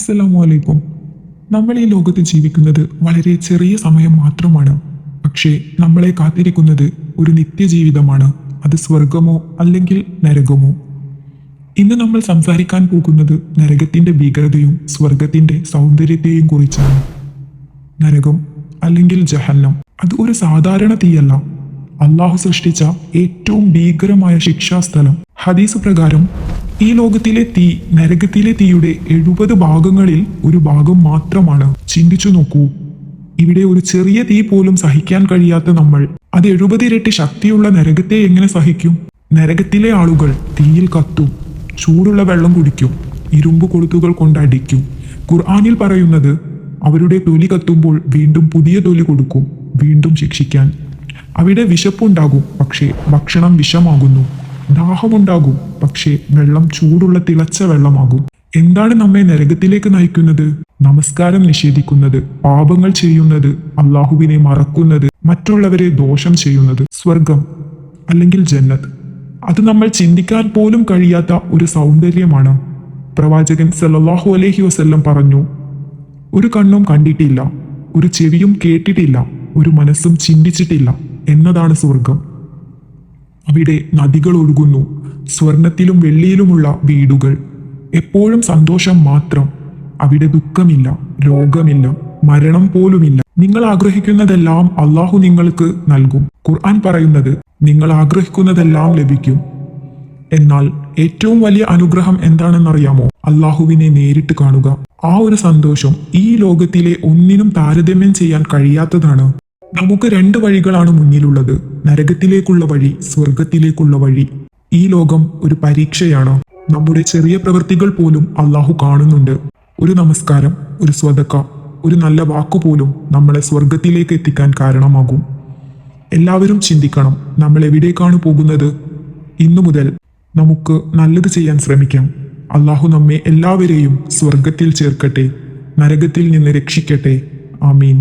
അസ്സലാമു അലൈക്കും. നമ്മൾ ഈ ലോകത്ത് ജീവിക്കുന്നത് വളരെ ചെറിയ സമയം മാത്രമാണ്. പക്ഷേ നമ്മളെ കാത്തിരിക്കുന്നത് ഒരു നിത്യജീവിതമാണ്. അത് സ്വർഗമോ അല്ലെങ്കിൽ നരകമോ? ഇന്ന് നമ്മൾ സംസാരിക്കാൻ പോകുന്നത് നരകത്തിന്റെ ഭീകരതയും സ്വർഗത്തിന്റെ സൗന്ദര്യത്തെയും കുറിച്ചാണ്. നരകം അല്ലെങ്കിൽ ജഹന്നം അത് ഒരു സാധാരണ തീയല്ല. അള്ളാഹു സൃഷ്ടിച്ച ഏറ്റവും ഭീകരമായ ശിക്ഷാസ്ഥലം. ഹദീസ് പ്രകാരം ഈ ലോകത്തിലെ തീ നരകത്തിലെ തീയുടെ 70 ഭാഗങ്ങളിൽ ഒരു ഭാഗം മാത്രമാണ്. ചിന്തിച്ചു നോക്കൂ, ഇവിടെ ഒരു ചെറിയ തീ പോലും സഹിക്കാൻ കഴിയാത്ത നമ്മൾ അത് 70 ഇരട്ടി ശക്തിയുള്ള നരകത്തെ എങ്ങനെ സഹിക്കും? നരകത്തിലെ ആളുകൾ തീയിൽ കത്തും, ചൂടുള്ള വെള്ളം കുടിക്കും, ഇരുമ്പ് കൊളുത്തുകൾ കൊണ്ടടിക്കും. ഖുർആനിൽ പറയുന്നത് അവരുടെ തൊലി കത്തുമ്പോൾ വീണ്ടും പുതിയ തൊലി കൊടുക്കും, വീണ്ടും ശിക്ഷിക്കാൻ. അവിടെ വിശപ്പുണ്ടാകും, പക്ഷേ ഭക്ഷണം വിഷമാകുന്നു. ദാഹമുണ്ടാകും, പക്ഷേ വെള്ളം ചൂടുള്ള തിളച്ച വെള്ളമാകും. എന്താണ് നമ്മെ നരകത്തിലേക്ക് നയിക്കുന്നത്? നമസ്കാരം നിഷേധിക്കുന്നത്, പാപങ്ങൾ ചെയ്യുന്നത്, അള്ളാഹുവിനെ മറക്കുന്നത്, മറ്റുള്ളവരെ ദോഷം ചെയ്യുന്നത്. സ്വർഗം അല്ലെങ്കിൽ ജന്നത്ത് അത് നമ്മൾ ചിന്തിക്കാൻ പോലും കഴിയാത്ത ഒരു സൗന്ദര്യമാണ്. പ്രവാചകൻ സല്ലല്ലാഹു അലൈഹി വസല്ലം പറഞ്ഞു, ഒരു കണ്ണും കണ്ടിട്ടില്ല, ഒരു ചെവിയും കേട്ടിട്ടില്ല, ഒരു മനസ്സും ചിന്തിച്ചിട്ടില്ല എന്നതാണ് സ്വർഗം. അവിടെ നദികൾ ഒഴുകുന്നു, സ്വർണത്തിലും വെള്ളിയിലുമുള്ള വീടുകൾ, എപ്പോഴും സന്തോഷം മാത്രം. അവിടെ ദുഃഖമില്ല, രോഗമില്ല, മരണം പോലുമില്ല. നിങ്ങൾ ആഗ്രഹിക്കുന്നതെല്ലാം അള്ളാഹു നിങ്ങൾക്ക് നൽകും. ഖുർആൻ പറയുന്നത് നിങ്ങൾ ആഗ്രഹിക്കുന്നതെല്ലാം ലഭിക്കും. എന്നാൽ ഏറ്റവും വലിയ അനുഗ്രഹം എന്താണെന്നറിയാമോ? അള്ളാഹുവിനെ നേരിട്ട് കാണുക. ആ ഒരു സന്തോഷം ഈ ലോകത്തിലെ ഒന്നിനും താരതമ്യം ചെയ്യാൻ കഴിയാത്തതാണ്. നമുക്ക് 2 വഴികളാണ് മുന്നിലുള്ളത്, നരകത്തിലേക്കുള്ള വഴി, സ്വർഗത്തിലേക്കുള്ള വഴി. ഈ ലോകം ഒരു പരീക്ഷയാണ്. നമ്മുടെ ചെറിയ പ്രവൃത്തികൾ പോലും അള്ളാഹു കാണുന്നുണ്ട്. ഒരു നമസ്കാരം, ഒരു സ്വതക്ക, ഒരു നല്ല വാക്കുപോലും നമ്മളെ സ്വർഗത്തിലേക്ക് എത്തിക്കാൻ കാരണമാകും. എല്ലാവരും ചിന്തിക്കണം, നമ്മൾ എവിടേക്കാണ് പോകുന്നത്? ഇന്നു മുതൽ നമുക്ക് നല്ലത് ചെയ്യാൻ ശ്രമിക്കാം. അള്ളാഹു നമ്മെ എല്ലാവരെയും സ്വർഗത്തിൽ ചേർക്കട്ടെ, നരകത്തിൽ നിന്ന് രക്ഷിക്കട്ടെ. ആമീൻ.